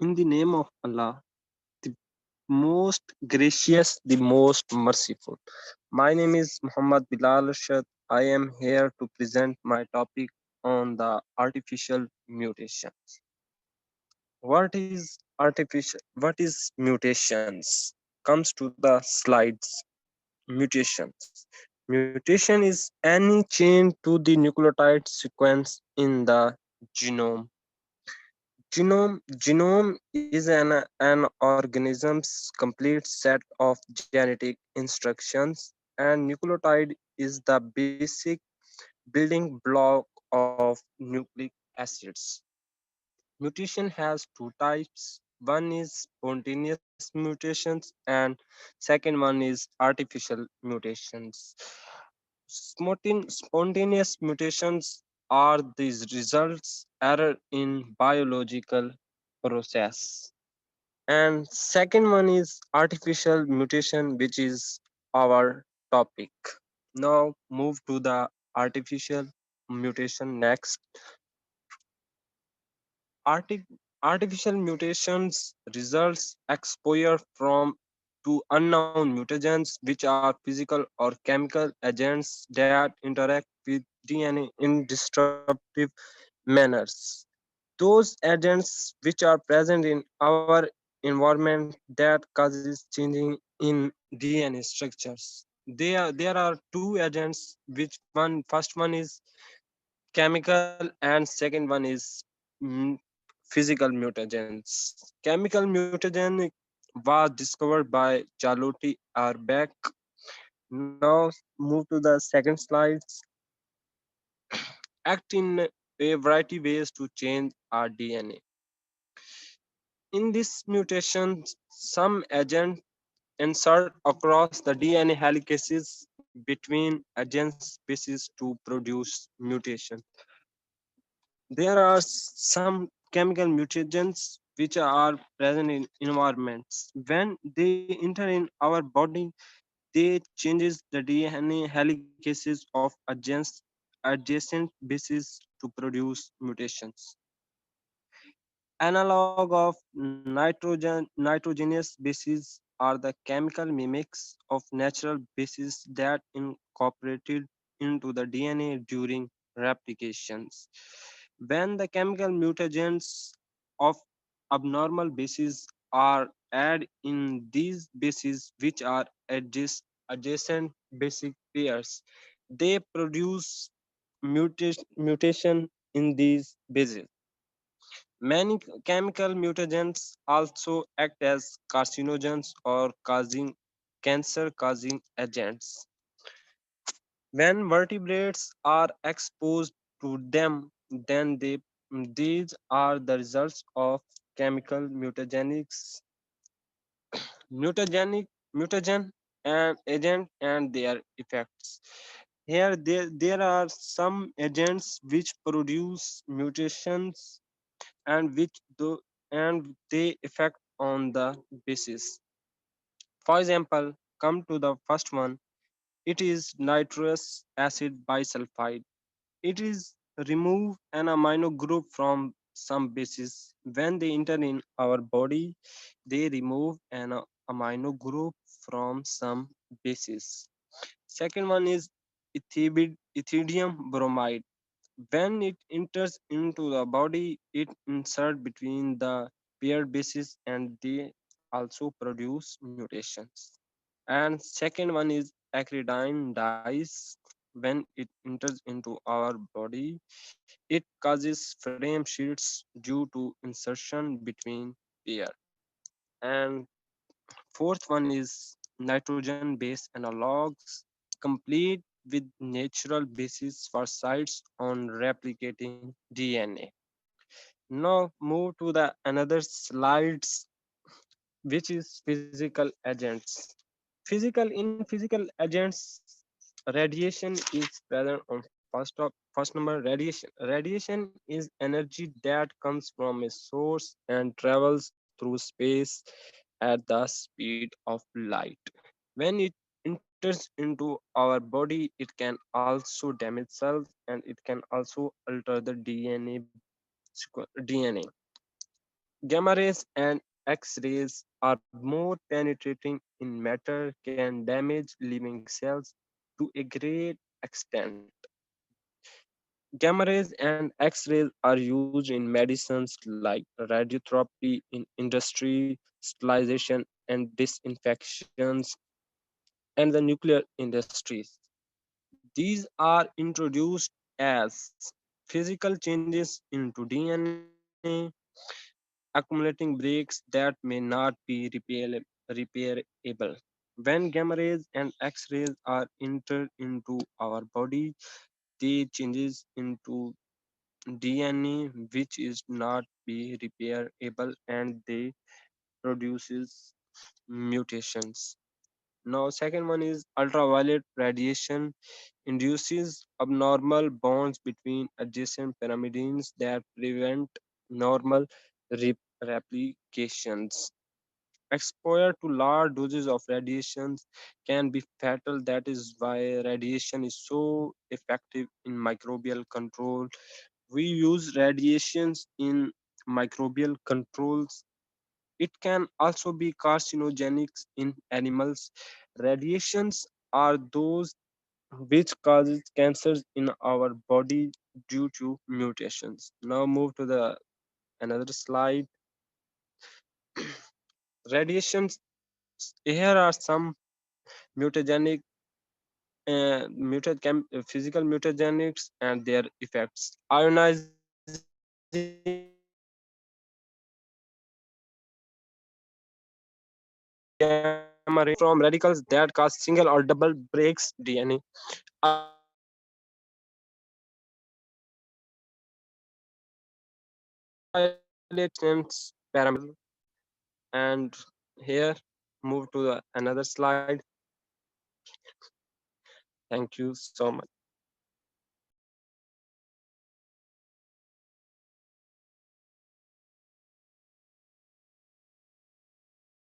In the name of Allah, the most gracious, the most merciful. My name is Muhammad Bilal Arshad. I am here to present my topic on the artificial mutations. What is mutations? Comes to the slides. Mutations. Mutation is any change to the nucleotide sequence in the genome. Genome is an organism's complete set of genetic instructions, and nucleotide is the basic building block of nucleic acids. Mutation has two types. One is spontaneous mutations and second one is artificial mutations. Spontaneous mutations are these results error in biological process. And second one is artificial mutation, which is our topic. Now move to the artificial mutation next. Arti- Artificial mutations results exposure from to unknown mutagens, which are physical or chemical agents that interact with DNA in disruptive manners. Those agents which are present in our environment that causes changing in DNA structures. There are two agents, which one first one is chemical and second one is mm, physical mutagens. Chemical mutagen was discovered by Charlotte Arbeck. Now move to the second slides. Act in a variety ways to change our DNA. In this mutation, some agent insert across the DNA helicases between agent species to produce mutation. There are some chemical mutagens which are present in environments. When they enter in our body, they changes the DNA helicases of adjacent bases to produce mutations. Analog of nitrogenous bases are the chemical mimics of natural bases that incorporated into the DNA during replications. When the chemical mutagens of abnormal bases are added in these bases, which are adjacent basic pairs, they produce mutation in these bases. Many chemical mutagens also act as carcinogens or causing cancer causing agents. When vertebrates are exposed to them, then these are the results of chemical mutagen and agent and their effects. Here there are some agents which produce mutations and and they effect on the basis. For example, come to the first one. It is nitrous acid bisulfide. It is remove an amino group from some bases. When they enter in our body, they remove an amino group from some bases. Second one is ethidium bromide. When it enters into the body, it inserts between the paired bases and they also produce mutations. And second one is acridine dyes. When it enters into our body, it causes frame sheets due to insertion between pair. And fourth one is nitrogen based analogs, complete with natural bases for sites on replicating DNA. Now move to the another slides, which is physical agents. Physical agents, radiation is present on first number radiation. Radiation is energy that comes from a source and travels through space at the speed of light. When it enters into our body, it can also damage cells and it can also alter the DNA. Gamma rays and X rays are more penetrating in matter, can damage living cells to a great extent. Gamma rays and X rays are used in medicines like radiotherapy, in industry, sterilization, and disinfections, and the nuclear industries. These are introduced as physical changes into DNA, accumulating breaks that may not be repairable. When gamma rays and X rays are entered into our body, they changes into DNA, which is not be repairable, and they produces mutations. Now, second one is ultraviolet radiation induces abnormal bonds between adjacent pyramids that prevent normal replications. Exposure to large doses of radiation can be fatal. That is why radiation is so effective in microbial control. We use radiations in microbial controls. It can also be carcinogenic in animals. Radiations are those which causes cancers in our body due to mutations. Now move to the another slide. Radiations. Here are some mutagenic physical mutagenics and their effects. Ionizing gamma rays from radicals that cause single or double breaks DNA. Ultraviolet parameters. And here, move to the another slide. Thank you so much.